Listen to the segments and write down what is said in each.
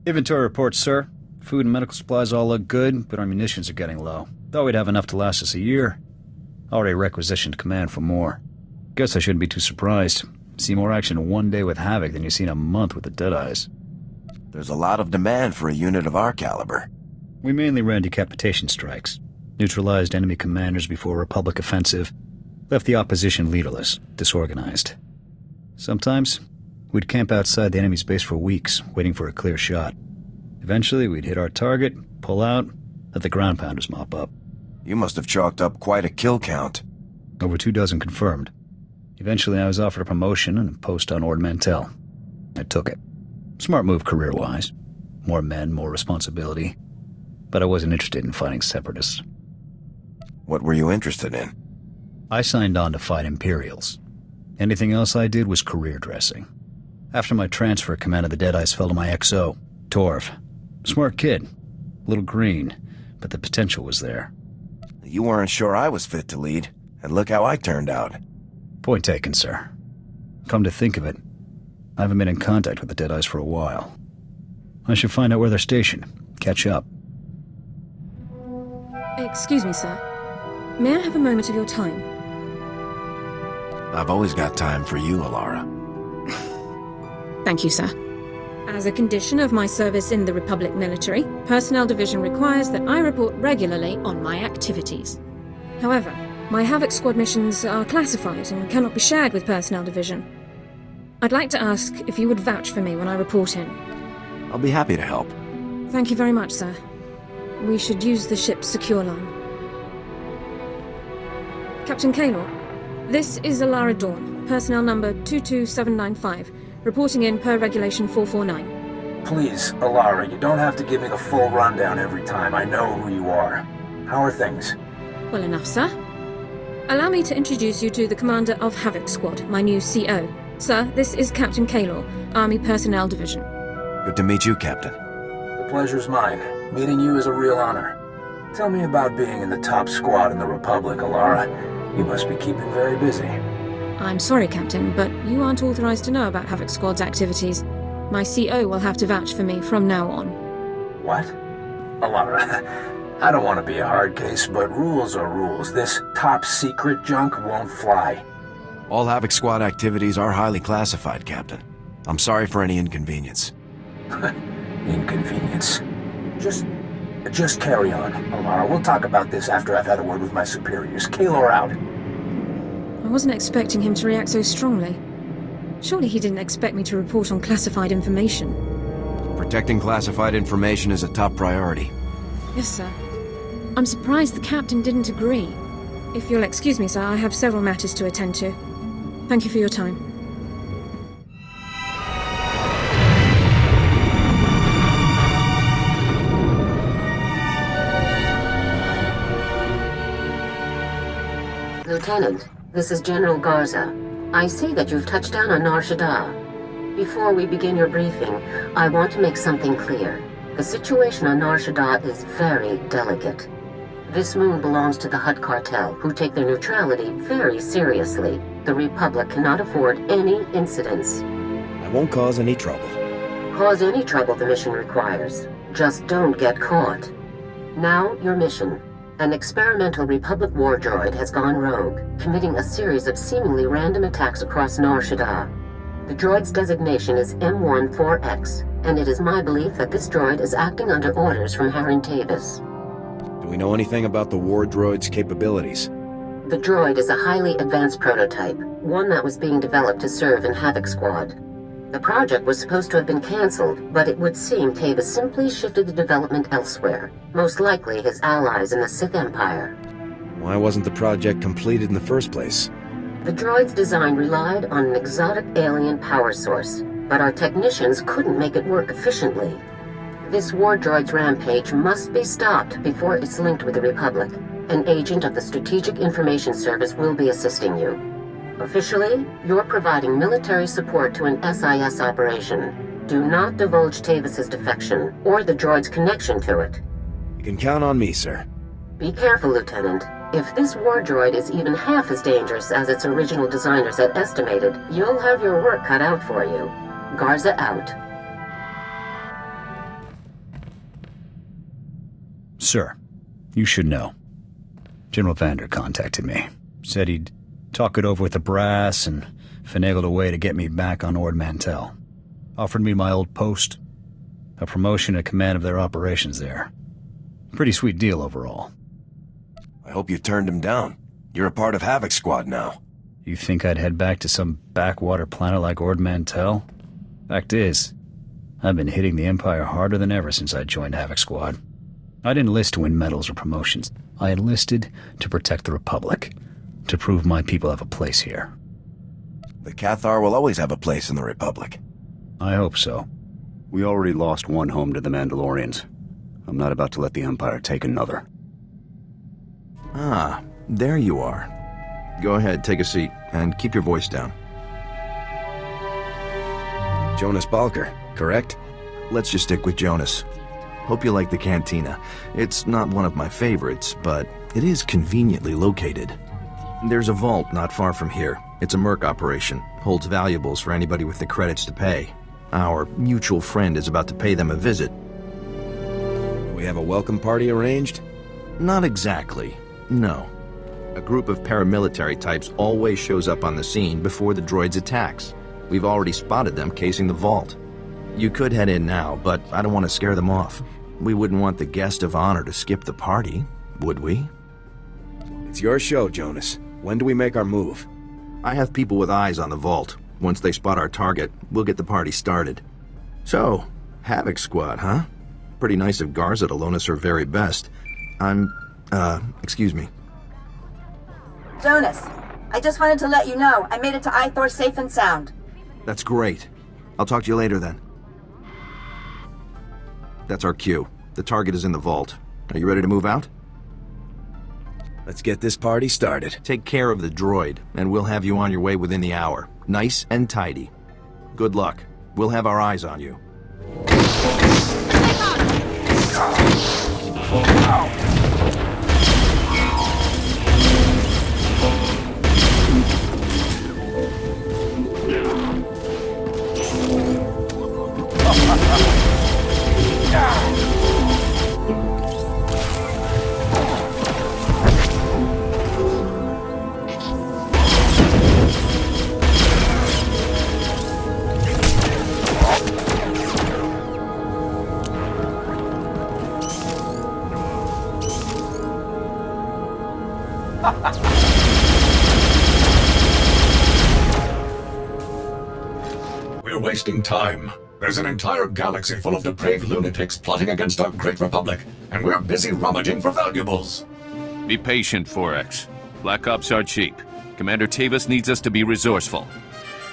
Inventory report, sir. Food and medical supplies all look good, but our munitions are getting low. Thought we'd have enough to last us a year. Already requisitioned command for more. Guess I shouldn't be too surprised. See more action in one day with Havoc than you see in a month with the Deadeyes. There's a lot of demand for a unit of our caliber. We mainly ran decapitation strikes. Neutralized enemy commanders before a Republic offensive. Left the opposition leaderless, disorganized. Sometimes, we'd camp outside the enemy's base for weeks, waiting for a clear shot. Eventually, we'd hit our target, pull out, let the ground pounders mop up. You must have chalked up quite a kill count. Over 24 confirmed. Eventually, I was offered a promotion and a post on Ord Mantell. I took it. Smart move career-wise. More men, more responsibility. But I wasn't interested in fighting separatists. What were you interested in? I signed on to fight Imperials. Anything else I did was career dressing. After my transfer, command of the Deadeyes fell to my XO, Torv. Smart kid. A little green, but the potential was there. You weren't sure I was fit to lead, and look how I turned out. Point taken, sir. Come to think of it, I haven't been in contact with the Deadeyes for a while. I should find out where they're stationed. Catch up. Excuse me, sir. May I have a moment of your time? I've always got time for you, Alara. Thank you, sir. As a condition of my service in the Republic military, Personnel Division requires that I report regularly on my activities. However, my Havoc Squad missions are classified and cannot be shared with Personnel Division. I'd like to ask if you would vouch for me when I report in. I'll be happy to help. Thank you very much, sir. We should use the ship's secure line. Captain Kaylor, this is Alara Dawn, personnel number 22795, reporting in per Regulation 449. Please, Alara, you don't have to give me the full rundown every time. I know who you are. How are things? Well enough, sir. Allow me to introduce you to the commander of Havoc Squad, my new CO. Sir, this is Captain Kaylor, Army Personnel Division. Good to meet you, Captain. The pleasure's mine. Meeting you is a real honor. Tell me about being in the top squad in the Republic, Alara. You must be keeping very busy. I'm sorry, Captain, but you aren't authorized to know about Havoc Squad's activities. My CO will have to vouch for me from now on. What? Alara, I don't want to be a hard case, but rules are rules. This top-secret junk won't fly. All Havoc Squad activities are highly classified, Captain. I'm sorry for any inconvenience. Inconvenience. Just carry on, Alara. We'll talk about this after I've had a word with my superiors. Kaylor out. I wasn't expecting him to react so strongly. Surely he didn't expect me to report on classified information. Protecting classified information is a top priority. Yes, sir. I'm surprised the captain didn't agree. If you'll excuse me, sir, I have several matters to attend to. Thank you for your time. Lieutenant, this is General Garza. I see that you've touched down on Nar Shaddaa. Before we begin your briefing, I want to make something clear. The situation on Nar Shaddaa is very delicate. This moon belongs to the Hutt cartel, who take their neutrality very seriously. The Republic cannot afford any incidents. I won't cause any trouble. Cause any trouble the mission requires. Just don't get caught. Now, your mission. An experimental Republic war droid has gone rogue, committing a series of seemingly random attacks across Nar Shaddaa. The droid's designation is M14X, and it is my belief that this droid is acting under orders from Harren Tavis. Do we know anything about the war droid's capabilities? The droid is a highly advanced prototype, one that was being developed to serve in Havoc Squad. The project was supposed to have been cancelled, but it would seem Tavis simply shifted the development elsewhere, most likely his allies in the Sith Empire. Why wasn't the project completed in the first place? The droid's design relied on an exotic alien power source, but our technicians couldn't make it work efficiently. This war droid's rampage must be stopped before it's linked with the Republic. An agent of the Strategic Information Service will be assisting you. Officially, you're providing military support to an SIS operation. Do not divulge Tavis's defection, or the droid's connection to it. You can count on me, sir. Be careful, Lieutenant. If this war droid is even half as dangerous as its original designers had estimated, you'll have your work cut out for you. Garza out. Sir, you should know. General Vander contacted me. Said he'd talk it over with the brass and finagled a way to get me back on Ord Mantell. Offered me my old post, a promotion and command of their operations there. Pretty sweet deal overall. I hope you turned him down. You're a part of Havoc Squad now. You think I'd head back to some backwater planet like Ord Mantell? Fact is, I've been hitting the Empire harder than ever since I joined Havoc Squad. I didn't enlist to win medals or promotions. I enlisted to protect the Republic, to prove my people have a place here. The Cathar will always have a place in the Republic. I hope so. We already lost one home to the Mandalorians. I'm not about to let the Empire take another. Ah, there you are. Go ahead, take a seat, and keep your voice down. Jonas Balker, correct? Let's just stick with Jonas. Hope you like the cantina. It's not one of my favorites, but it is conveniently located. There's a vault not far from here. It's a merc operation. Holds valuables for anybody with the credits to pay. Our mutual friend is about to pay them a visit. We have a welcome party arranged? Not exactly. No. A group of paramilitary types always shows up on the scene before the droid's attacks. We've already spotted them casing the vault. You could head in now, but I don't want to scare them off. We wouldn't want the guest of honor to skip the party, would we? It's your show, Jonas. When do we make our move? I have people with eyes on the vault. Once they spot our target, we'll get the party started. So, Havoc Squad, huh? Pretty nice of Garza to loan us her very best. Excuse me. Jonas, I just wanted to let you know I made it to Ithor safe and sound. That's great. I'll talk to you later then. That's our cue. The target is in the vault. Are you ready to move out? Let's get this party started. Take care of the droid, and we'll have you on your way within the hour. Nice and tidy. Good luck. We'll have our eyes on you. We're wasting time. There's an entire galaxy full of depraved lunatics plotting against our great republic, and we're busy rummaging for valuables. Be patient, Forex. Black Ops are cheap. Commander Tavis needs us to be resourceful.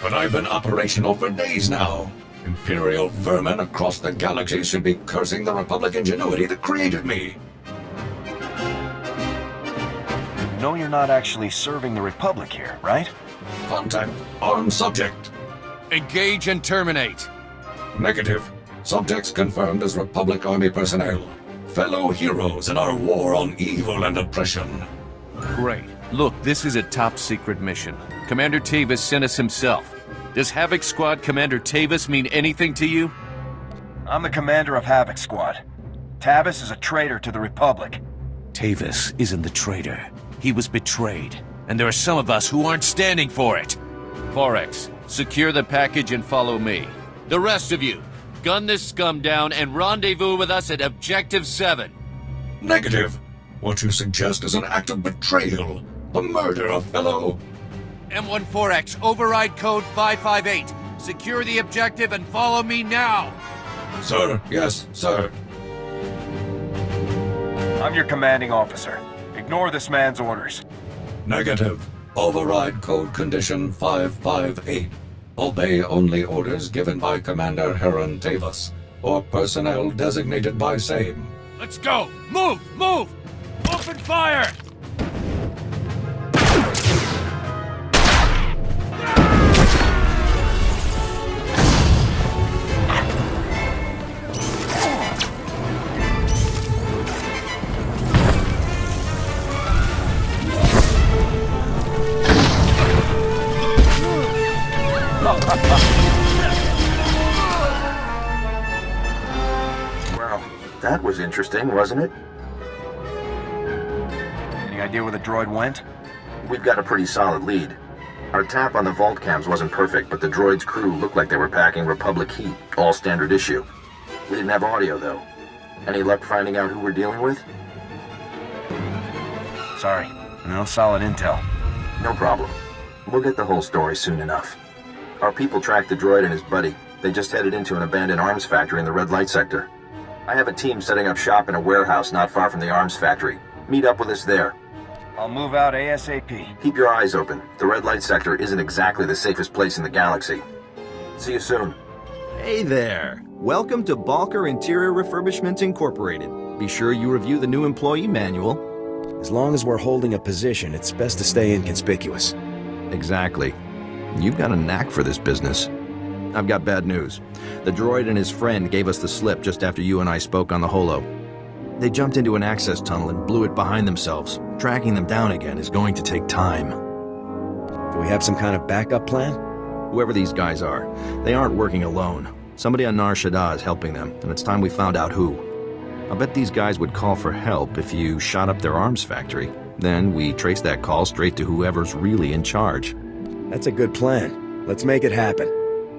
But I've been operational for days now. Imperial vermin across the galaxy should be cursing the Republic ingenuity that created me. No, you're not actually serving the Republic here, right? Contact armed subject. Engage and terminate. Negative. Subjects confirmed as Republic Army personnel. Fellow heroes in our war on evil and oppression. Great. Look, this is a top-secret mission. Commander Tavis sent us himself. Does Havoc Squad Commander Tavis mean anything to you? I'm the commander of Havoc Squad. Tavis is a traitor to the Republic. Tavis isn't the traitor. He was betrayed. And there are some of us who aren't standing for it. Forex, secure the package and follow me. The rest of you, gun this scum down and rendezvous with us at Objective 7. Negative. What you suggest is an act of betrayal. The murder of fellow... M14X, override code 558. Secure the objective and follow me now. Sir, yes, sir. I'm your commanding officer. Ignore this man's orders. Negative. Override code condition 558. Obey only orders given by Commander Heron Tavis, or personnel designated by same. Let's go! Move! Move! Open fire! Well, that was interesting, wasn't it? Any idea where the droid went? We've got a pretty solid lead. Our tap on the vault cams wasn't perfect, but the droid's crew looked like they were packing Republic heat, all standard issue. We didn't have audio, though. Any luck finding out who we're dealing with? Sorry, no solid intel. No problem. We'll get the whole story soon enough. Our people tracked the droid and his buddy. They just headed into an abandoned arms factory in the red light sector. I have a team setting up shop in a warehouse not far from the arms factory. Meet up with us there. I'll move out ASAP. Keep your eyes open. The red light sector isn't exactly the safest place in the galaxy. See you soon. Hey there. Welcome to Balker Interior Refurbishments Incorporated. Be sure you review the new employee manual. As long as we're holding a position, it's best to stay inconspicuous. Exactly. You've got a knack for this business. I've got bad news. The droid and his friend gave us the slip just after you and I spoke on the holo. They jumped into an access tunnel and blew it behind themselves. Tracking them down again is going to take time. Do we have some kind of backup plan? Whoever these guys are, they aren't working alone. Somebody on Nar Shaddaa is helping them, and it's time we found out who. I'll bet these guys would call for help if you shot up their arms factory. Then we trace that call straight to whoever's really in charge. That's a good plan. Let's make it happen.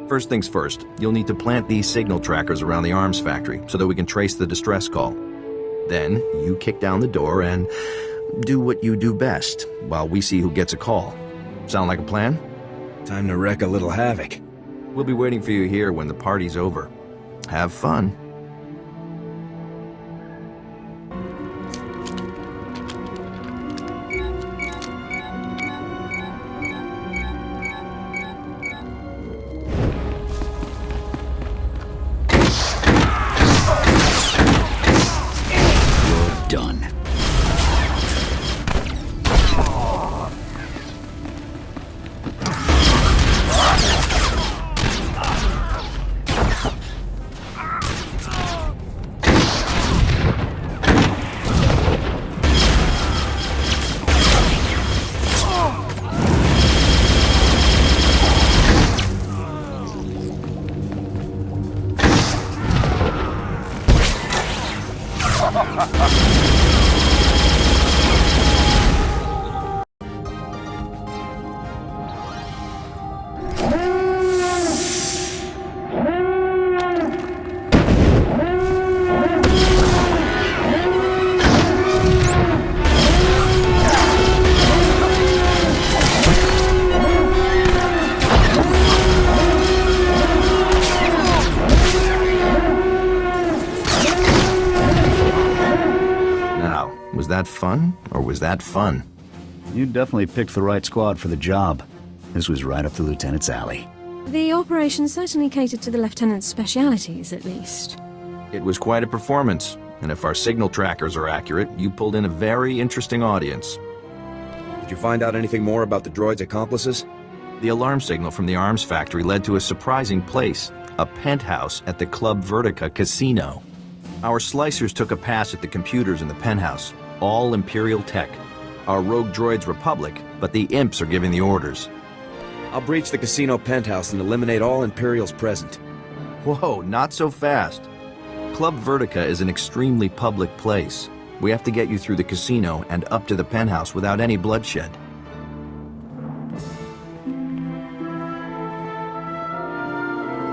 First things first, you'll need to plant these signal trackers around the arms factory so that we can trace the distress call. Then, you kick down the door and do what you do best while we see who gets a call. Sound like a plan? Time to wreak a little havoc. We'll be waiting for you here when the party's over. Have fun. Was that fun, or was that fun? You definitely picked the right squad for the job. This was right up the lieutenant's alley. The operation certainly catered to the lieutenant's specialities, at least. It was quite a performance, and if our signal trackers are accurate, you pulled in a very interesting audience. Did you find out anything more about the droid's accomplices? The alarm signal from the arms factory led to a surprising place, a penthouse at the Club Vertica casino. Our slicers took a pass at the computers in the penthouse, all Imperial tech. Our rogue droid's Republic, but the imps are giving the orders. I'll breach the casino penthouse and eliminate all Imperials present. Whoa, not so fast. Club Vertica is an extremely public place. We have to get you through the casino and up to the penthouse without any bloodshed.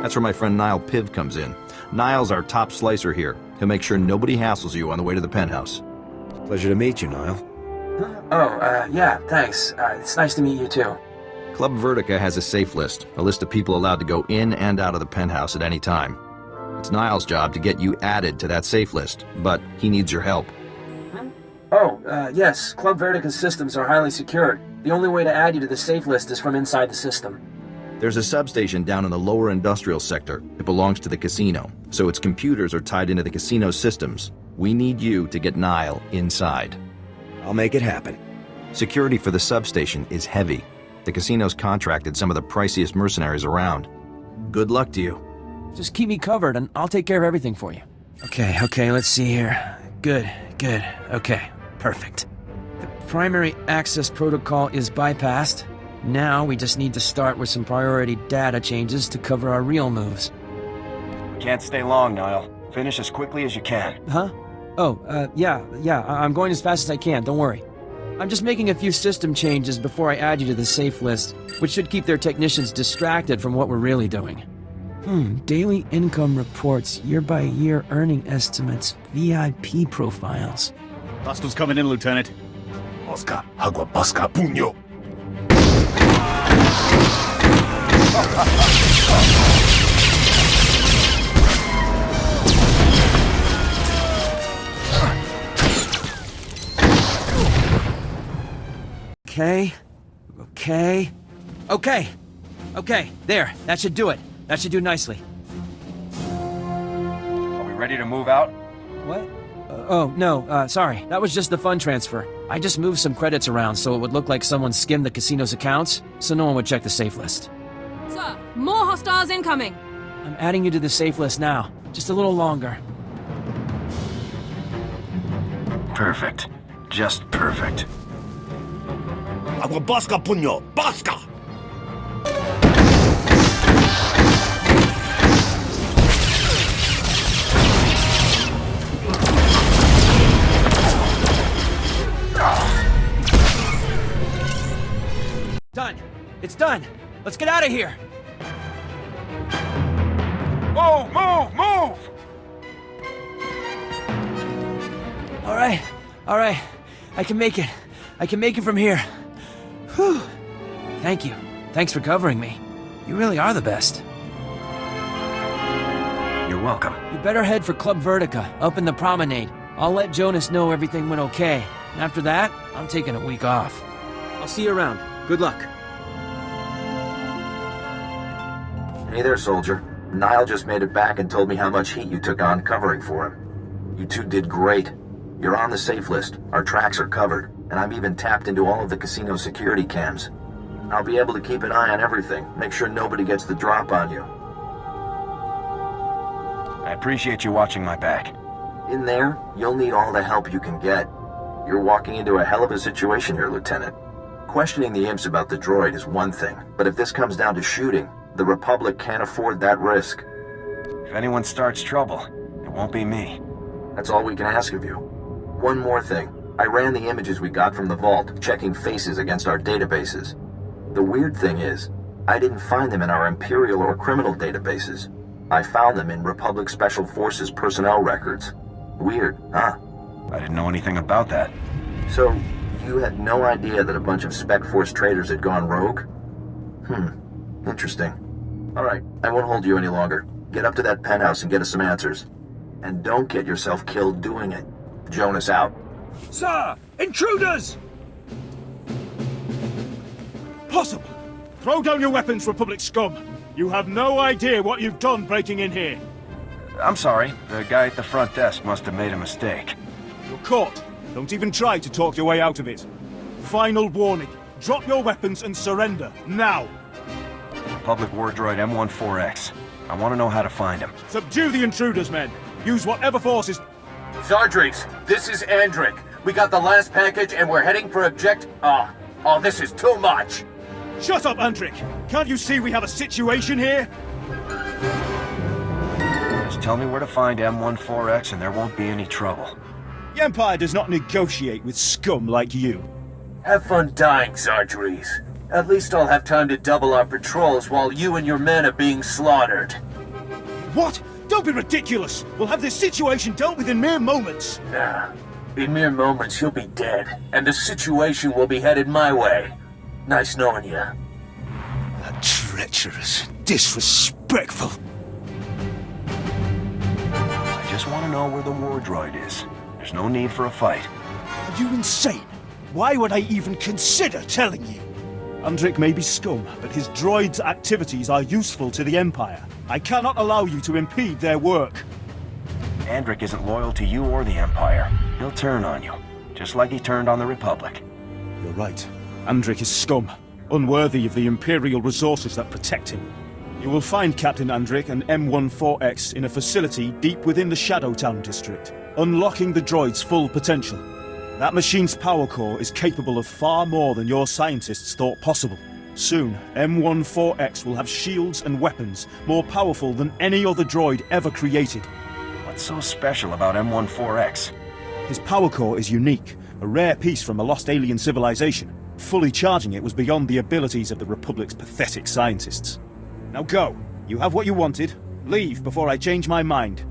That's where my friend Niall Piv comes in. Niall's our top slicer here. He'll make sure nobody hassles you on the way to the penthouse. Pleasure to meet you, Niall. Yeah, thanks. It's nice to meet you too. Club Vertica has a safe list, a list of people allowed to go in and out of the penthouse at any time. It's Niall's job to get you added to that safe list, but he needs your help. Yes, Club Vertica's systems are highly secured. The only way to add you to the safe list is from inside the system. There's a substation down in the lower industrial sector. It belongs to the casino, so its computers are tied into the casino systems. We need you to get Niall inside. I'll make it happen. Security for the substation is heavy. The casino's contracted some of the priciest mercenaries around. Good luck to you. Just keep me covered and I'll take care of everything for you. Okay, let's see here. Good. Okay, perfect. The primary access protocol is bypassed. Now we just need to start with some priority data changes to cover our real moves. We can't stay long, Niall. Finish as quickly as you can. Huh? Yeah, I'm going as fast as I can, don't worry. I'm just making a few system changes before I add you to the safe list, which should keep their technicians distracted from what we're really doing. Daily income reports, year-by-year earning estimates, VIP profiles. Hostiles coming in, Lieutenant. Bosca, agua bosca, puño. Okay, there. That should do it. That should do nicely. Are we ready to move out? What? No, sorry. That was just the fund transfer. I just moved some credits around so it would look like someone skimmed the casino's accounts, so no one would check the safe list. Sir, more hostiles incoming! I'm adding you to the safe list now. Just a little longer. Perfect. Just perfect. Agua bosca, puño. Bosca! Done. It's done. Let's get out of here. Move! All right. I can make it from here. Whew. Thank you. Thanks for covering me. You really are the best. You're welcome. You better head for Club Vertica, up in the promenade. I'll let Jonas know everything went okay. And after that, I'm taking a week off. I'll see you around. Good luck. Hey there, soldier. Niall just made it back and told me how much heat you took on covering for him. You two did great. You're on the safe list, our tracks are covered, and I've even tapped into all of the casino security cams. I'll be able to keep an eye on everything, make sure nobody gets the drop on you. I appreciate you watching my back. In there, you'll need all the help you can get. You're walking into a hell of a situation here, Lieutenant. Questioning the imps about the droid is one thing, but if this comes down to shooting, the Republic can't afford that risk. If anyone starts trouble, it won't be me. That's all we can ask of you. One more thing. I ran the images we got from the vault, checking faces against our databases. The weird thing is, I didn't find them in our Imperial or criminal databases. I found them in Republic Special Forces personnel records. Weird, huh? I didn't know anything about that. So, you had no idea that a bunch of Spec Force traitors had gone rogue? Interesting. Alright, I won't hold you any longer. Get up to that penthouse and get us some answers. And don't get yourself killed doing it. Jonas out. Sir! Intruders! Possible. Throw down your weapons, Republic scum. You have no idea what you've done breaking in here. I'm sorry. The guy at the front desk must have made a mistake. You're caught. Don't even try to talk your way out of it. Final warning. Drop your weapons and surrender, now. Republic war droid M14X. I want to know how to find him. Subdue the intruders, men. Use whatever forces... Zardrix, this is Andrik. We got the last package and we're heading for Oh, this is too much. Shut up, Andrik. Can't you see we have a situation here? Just tell me where to find M14X and there won't be any trouble. The Empire does not negotiate with scum like you. Have fun dying, Zardrix. At least I'll have time to double our patrols while you and your men are being slaughtered. What? Don't be ridiculous! We'll have this situation dealt with in mere moments! Nah. In mere moments, you'll be dead, and the situation will be headed my way. Nice knowing you. That treacherous, disrespectful... I just want to know where the war droid is. There's no need for a fight. Are you insane? Why would I even consider telling you? Andrik may be scum, but his droid's activities are useful to the Empire. I cannot allow you to impede their work. Andrik isn't loyal to you or the Empire. He'll turn on you, just like he turned on the Republic. You're right. Andrik is scum, unworthy of the Imperial resources that protect him. You will find Captain Andrik and M14X in a facility deep within the Shadowtown district, unlocking the droid's full potential. That machine's power core is capable of far more than your scientists thought possible. Soon, M14X will have shields and weapons more powerful than any other droid ever created. What's so special about M14X? His power core is unique, A rare piece from a lost alien civilization. Fully charging it was beyond the abilities of the Republic's pathetic scientists. Now go. You have what you wanted. Leave before I change my mind.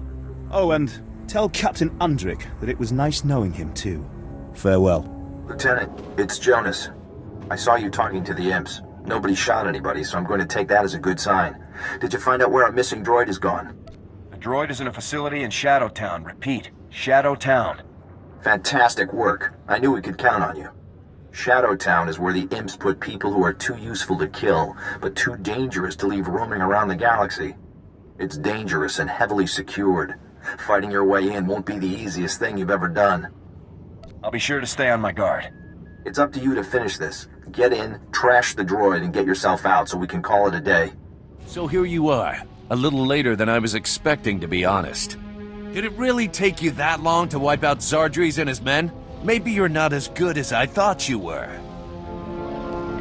Oh, and tell Captain Undrick that it was nice knowing him, too. Farewell. Lieutenant, it's Jonas. I saw you talking to the imps. Nobody shot anybody, so I'm going to take that as a good sign. Did you find out where our missing droid has gone? The droid is in a facility in Shadowtown. Repeat, Shadowtown. Fantastic work. I knew we could count on you. Shadowtown is where the imps put people who are too useful to kill, but too dangerous to leave roaming around the galaxy. It's dangerous and heavily secured. Fighting your way in won't be the easiest thing you've ever done. I'll be sure to stay on my guard. It's up to you to finish this. Get in, trash the droid, and get yourself out so we can call it a day. So here you are, a little later than I was expecting, to be honest. Did it really take you that long to wipe out Zardries and his men? Maybe you're not as good as I thought you were.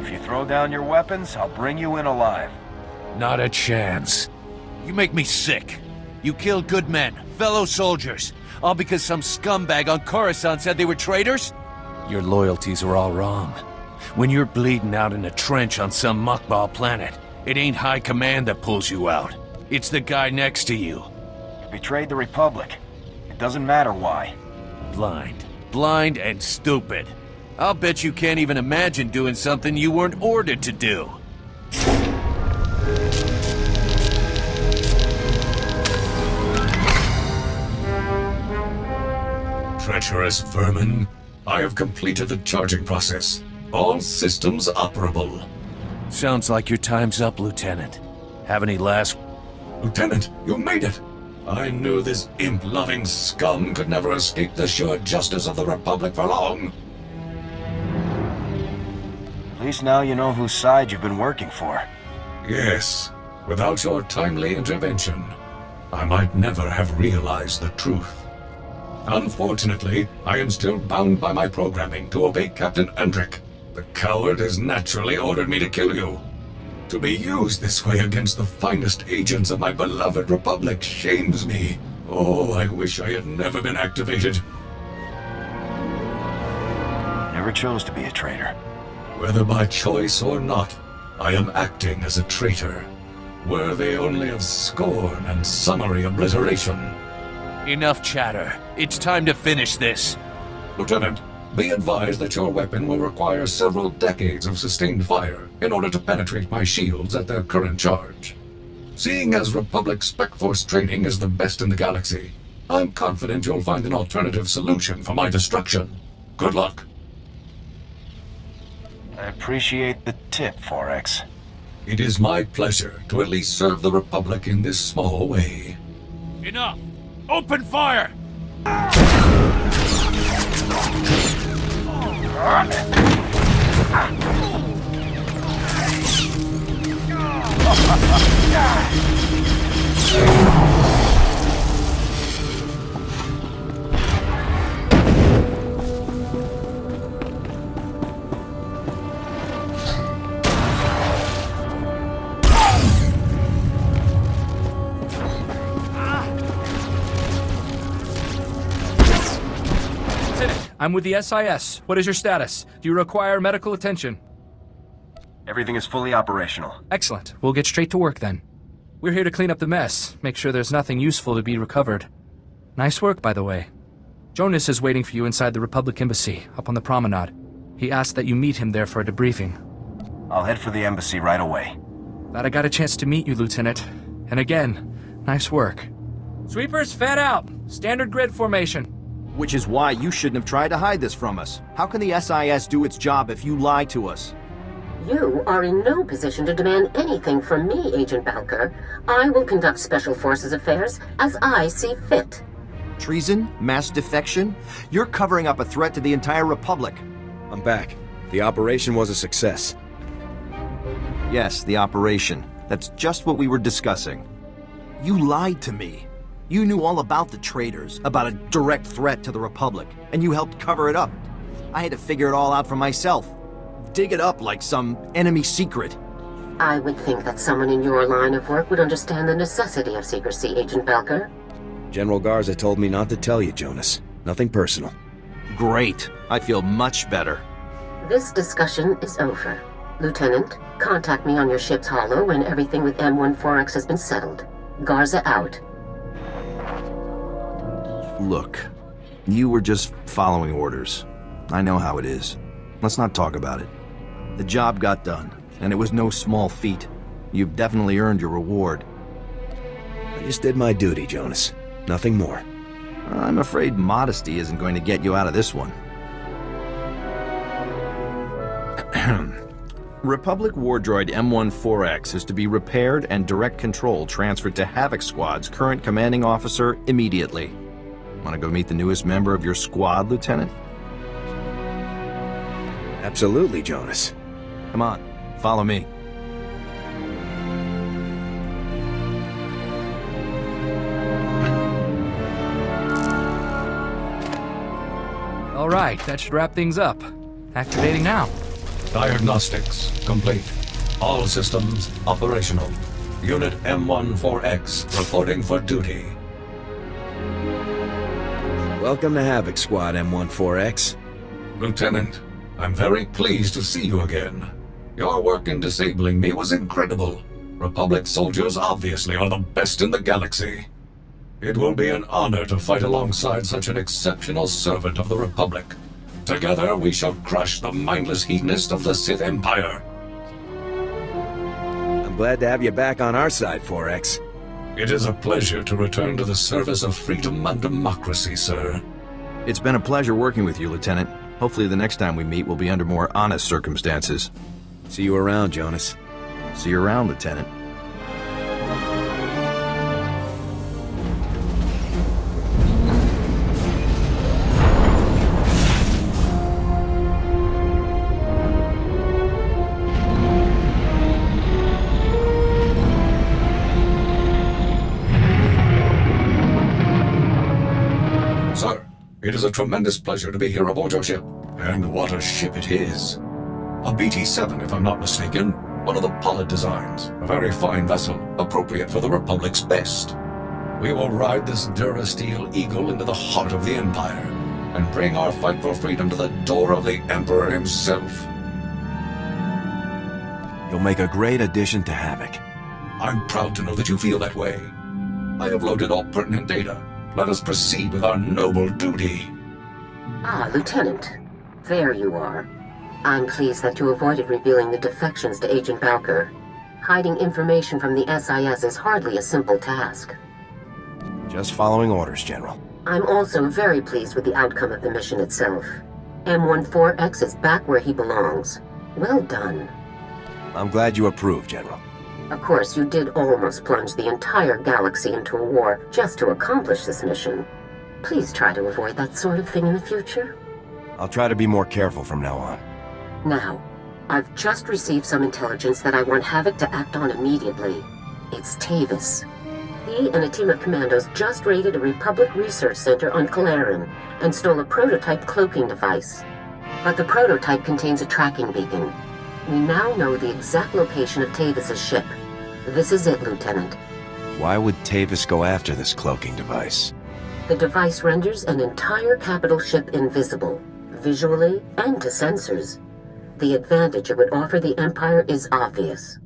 If you throw down your weapons, I'll bring you in alive. Not a chance. You make me sick. You killed good men, fellow soldiers, all because some scumbag on Coruscant said they were traitors? Your loyalties are all wrong. When you're bleeding out in a trench on some muckball planet, it ain't high command that pulls you out. It's the guy next to you. You betrayed the Republic. It doesn't matter why. Blind. Blind and stupid. I'll bet you can't even imagine doing something you weren't ordered to do. Treacherous vermin. I have completed the charging process. All systems operable. Sounds like your time's up, Lieutenant. Have any last... Lieutenant, you made it! I knew this imp-loving scum could never escape the sure justice of the Republic for long. At least now you know whose side you've been working for. Yes. Without your timely intervention, I might never have realized the truth. Unfortunately, I am still bound by my programming to obey Captain Undrick. The coward has naturally ordered me to kill you. To be used this way against the finest agents of my beloved Republic shames me. Oh, I wish I had never been activated. Never chose to be a traitor. Whether by choice or not, I am acting as a traitor, worthy only of scorn and summary obliteration. Enough chatter. It's time to finish this. Lieutenant, be advised that your weapon will require several decades of sustained fire in order to penetrate my shields at their current charge. Seeing as Republic Spec Force training is the best in the galaxy, I'm confident you'll find an alternative solution for my destruction. Good luck. I appreciate the tip, Forex. It is my pleasure to at least serve the Republic in this small way. Enough! Open fire! I'm with the SIS. What is your status? Do you require medical attention? Everything is fully operational. Excellent. We'll get straight to work then. We're here to clean up the mess, make sure there's nothing useful to be recovered. Nice work, by the way. Jonas is waiting for you inside the Republic Embassy, up on the promenade. He asked that you meet him there for a debriefing. I'll head for the embassy right away. Glad I got a chance to meet you, Lieutenant. And again, nice work. Sweepers, fan out! Standard grid formation. Which is why you shouldn't have tried to hide this from us. How can the SIS do its job if you lie to us? You are in no position to demand anything from me, Agent Balker. I will conduct Special Forces affairs as I see fit. Treason? Mass defection? You're covering up a threat to the entire Republic. I'm back. The operation was a success. Yes, the operation. That's just what we were discussing. You lied to me. You knew all about the traitors, about a direct threat to the Republic, and you helped cover it up. I had to figure it all out for myself. Dig it up like some enemy secret. I would think that someone in your line of work would understand the necessity of secrecy, Agent Balker. General Garza told me not to tell you, Jonas. Nothing personal. Great. I feel much better. This discussion is over. Lieutenant, contact me on your ship's holo when everything with M14X has been settled. Garza out. Look, you were just following orders. I know how it is. Let's not talk about it. The job got done, and it was no small feat. You've definitely earned your reward. I just did my duty, Jonas. Nothing more. I'm afraid modesty isn't going to get you out of this one. Republic war droid M14X is to be repaired and direct control transferred to Havoc Squad's current commanding officer immediately. Want to go meet the newest member of your squad, Lieutenant? Absolutely, Jonas. Come on, follow me. All right, that should wrap things up. Activating now. Diagnostics complete. All systems operational. Unit M14X reporting for duty. Welcome to Havoc Squad, M14X. Lieutenant, I'm very pleased to see you again. Your work in disabling me was incredible. Republic soldiers obviously are the best in the galaxy. It will be an honor to fight alongside such an exceptional servant of the Republic. Together we shall crush the mindless hedonist of the Sith Empire. I'm glad to have you back on our side, 4X. It is a pleasure to return to the service of freedom and democracy, sir. It's been a pleasure working with you, Lieutenant. Hopefully the next time we meet will be under more honest circumstances. See you around, Jonas. See you around, Lieutenant. Sir, it is a tremendous pleasure to be here aboard your ship. And what a ship it is. A BT-7, if I'm not mistaken. One of the Pollard designs. A very fine vessel, appropriate for the Republic's best. We will ride this Durasteel Eagle into the heart of the Empire, and bring our fight for freedom to the door of the Emperor himself. You'll make a great addition to Havoc. I'm proud to know that you feel that way. I have loaded all pertinent data. Let us proceed with our noble duty. Ah, Lieutenant. There you are. I'm pleased that you avoided revealing the defections to Agent Bowker. Hiding information from the SIS is hardly a simple task. Just following orders, General. I'm also very pleased with the outcome of the mission itself. M14X is back where he belongs. Well done. I'm glad you approve, General. Of course, you did almost plunge the entire galaxy into a war just to accomplish this mission. Please try to avoid that sort of thing in the future. I'll try to be more careful from now on. Now, I've just received some intelligence that I want Havoc to act on immediately. It's Tavis. He and a team of commandos just raided a Republic research center on Kalaran and stole a prototype cloaking device. But the prototype contains a tracking beacon. We now know the exact location of Tavis's ship. This is it, Lieutenant. Why would Tavis go after this cloaking device? The device renders an entire capital ship invisible, visually and to sensors. The advantage it would offer the Empire is obvious.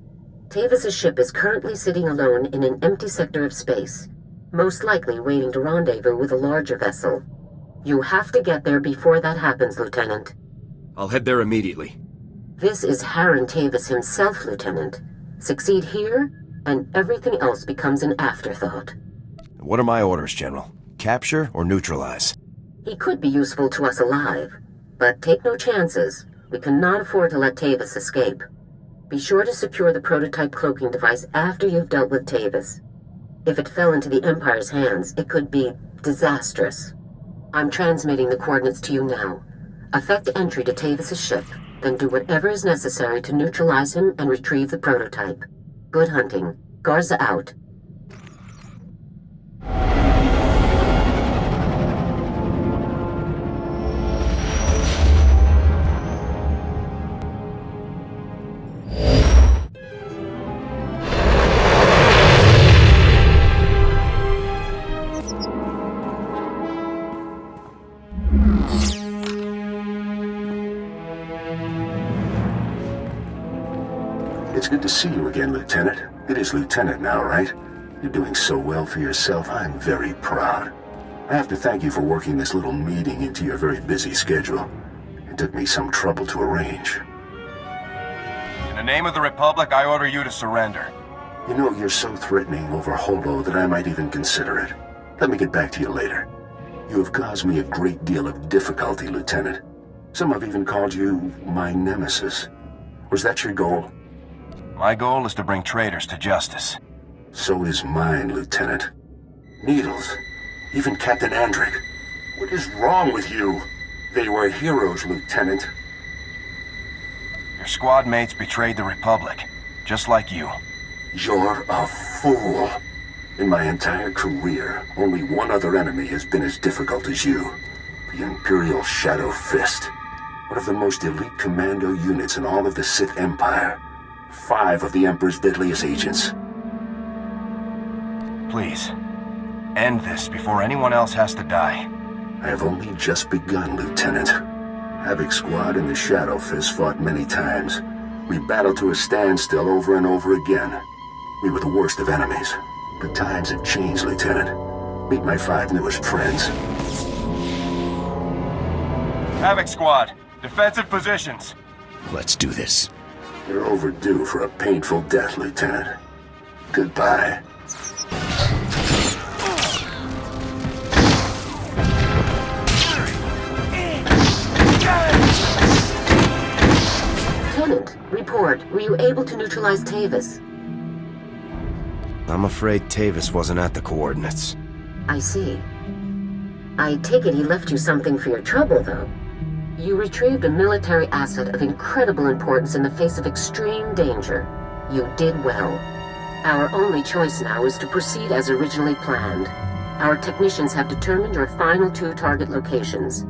Tavis's ship is currently sitting alone in an empty sector of space, most likely waiting to rendezvous with a larger vessel. You have to get there before that happens, Lieutenant. I'll head there immediately. This is Harren Tavis himself, Lieutenant. Succeed here, and everything else becomes an afterthought. What are my orders, General? Capture or neutralize? He could be useful to us alive, but take no chances. We cannot afford to let Tavis escape. Be sure to secure the prototype cloaking device after you've dealt with Tavis. If it fell into the Empire's hands, it could be disastrous. I'm transmitting the coordinates to you now. Effect entry to Tavis's ship, then do whatever is necessary to neutralize him and retrieve the prototype. Good hunting. Garza out. It's good to see you again, Lieutenant. It is Lieutenant now, right? You're doing so well for yourself, I'm very proud. I have to thank you for working this little meeting into your very busy schedule. It took me some trouble to arrange. In the name of the Republic, I order you to surrender. You know, you're so threatening over Holo that I might even consider it. Let me get back to you later. You have caused me a great deal of difficulty, Lieutenant. Some have even called you my nemesis. Was that your goal? My goal is to bring traitors to justice. So is mine, Lieutenant. Needles. Even Captain Andric. What is wrong with you? They were heroes, Lieutenant. Your squad mates betrayed the Republic, just like you. You're a fool. In my entire career, only one other enemy has been as difficult as you. The Imperial Shadow Fist. One of the most elite commando units in all of the Sith Empire. 5 of the Emperor's deadliest agents. Please, end this before anyone else has to die. I have only just begun, Lieutenant. Havoc Squad and the Shadow Fist fought many times. We battled to a standstill over and over again. We were the worst of enemies. But times have changed, Lieutenant. Meet my 5 newest friends. Havoc Squad, defensive positions. Let's do this. You're overdue for a painful death, Lieutenant. Goodbye. Lieutenant, report. Were you able to neutralize Tavis? I'm afraid Tavis wasn't at the coordinates. I see. I take it he left you something for your trouble, though. You retrieved a military asset of incredible importance in the face of extreme danger. You did well. Our only choice now is to proceed as originally planned. Our technicians have determined your final 2 target locations,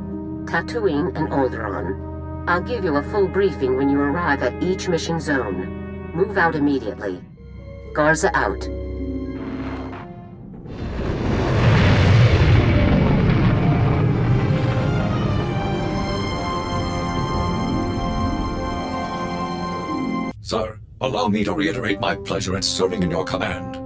Tatooine and Alderaan. I'll give you a full briefing when you arrive at each mission zone. Move out immediately. Garza out. Sir, allow me to reiterate my pleasure at serving in your command.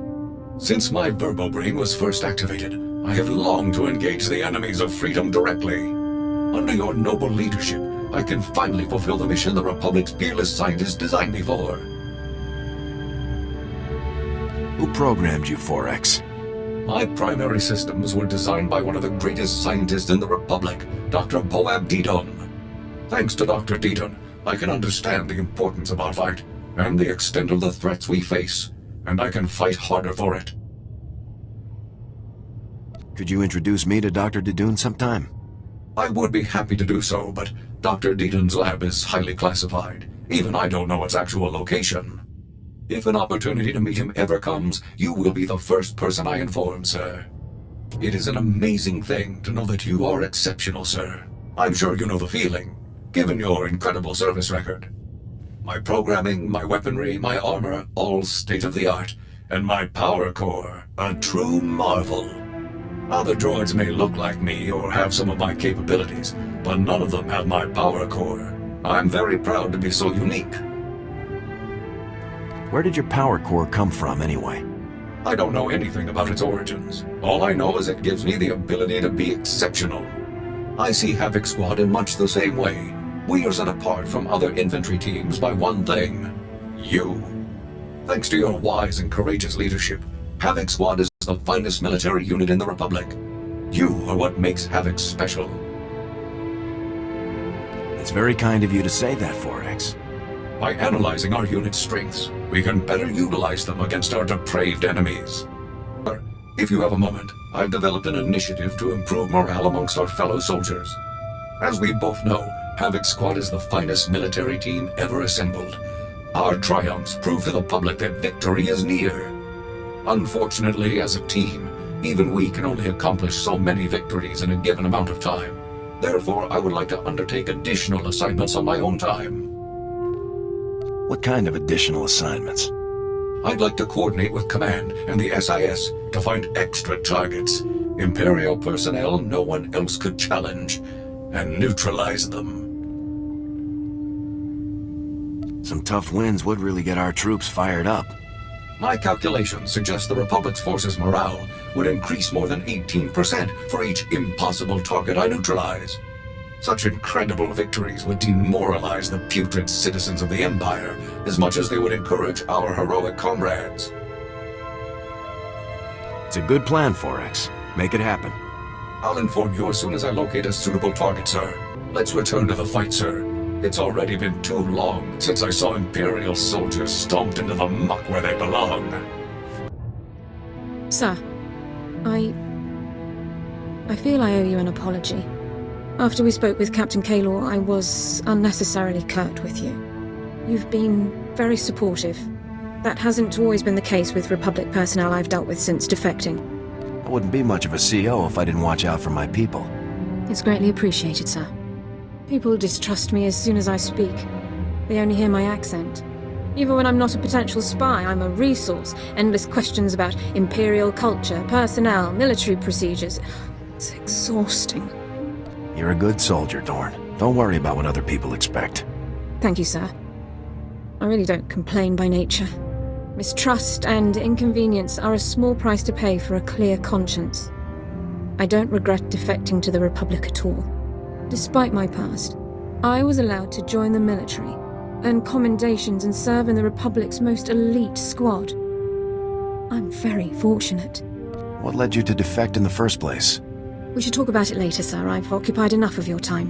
Since my Verbobrain was first activated, I have longed to engage the enemies of freedom directly. Under your noble leadership, I can finally fulfill the mission the Republic's fearless scientists designed me for. Who programmed you, Forex? My primary systems were designed by one of the greatest scientists in the Republic, Dr. Boab Deedon. Thanks to Dr. Deedon, I can understand the importance of our fight and the extent of the threats we face, and I can fight harder for it. Could you introduce me to Dr. Deedon sometime? I would be happy to do so, but Dr. Deedon's lab is highly classified. Even I don't know its actual location. If an opportunity to meet him ever comes, you will be the first person I inform, sir. It is an amazing thing to know that you are exceptional, sir. I'm sure you know the feeling, given your incredible service record. My programming, my weaponry, my armor, all state-of-the-art, and my power core, a true marvel. Other droids may look like me or have some of my capabilities, but none of them have my power core. I'm very proud to be so unique. Where did your power core come from, anyway? I don't know anything about its origins. All I know is it gives me the ability to be exceptional. I see Havoc Squad in much the same way. We are set apart from other infantry teams by one thing: you. Thanks to your wise and courageous leadership, Havoc Squad is the finest military unit in the Republic. You are what makes Havoc special. It's very kind of you to say that, Forex. By analyzing our unit's strengths, we can better utilize them against our depraved enemies. If you have a moment, I've developed an initiative to improve morale amongst our fellow soldiers. As we both know, Havoc Squad is the finest military team ever assembled. Our triumphs prove to the public that victory is near. Unfortunately, as a team, even we can only accomplish so many victories in a given amount of time. Therefore, I would like to undertake additional assignments on my own time. What kind of additional assignments? I'd like to coordinate with Command and the SIS to find extra targets, Imperial personnel no one else could challenge, and neutralize them. Some tough wins would really get our troops fired up. My calculations suggest the Republic's forces' morale would increase more than 18% for each impossible target I neutralize. Such incredible victories would demoralize the putrid citizens of the Empire as much as they would encourage our heroic comrades. It's a good plan, Forex. Make it happen. I'll inform you as soon as I locate a suitable target, sir. Let's return to the fight, sir. It's already been too long since I saw Imperial soldiers stomped into the muck where they belong. Sir, I feel I owe you an apology. After we spoke with Captain Kaylor, I was unnecessarily curt with you. You've been very supportive. That hasn't always been the case with Republic personnel I've dealt with since defecting. I wouldn't be much of a CO if I didn't watch out for my people. It's greatly appreciated, sir. People distrust me as soon as I speak. They only hear my accent. Even when I'm not a potential spy, I'm a resource. Endless questions about Imperial culture, personnel, military procedures. It's exhausting. You're a good soldier, Dorn. Don't worry about what other people expect. Thank you, sir. I really don't complain by nature. Mistrust and inconvenience are a small price to pay for a clear conscience. I don't regret defecting to the Republic at all. Despite my past, I was allowed to join the military, earn commendations and serve in the Republic's most elite squad. I'm very fortunate. What led you to defect in the first place? We should talk about it later, sir. I've occupied enough of your time.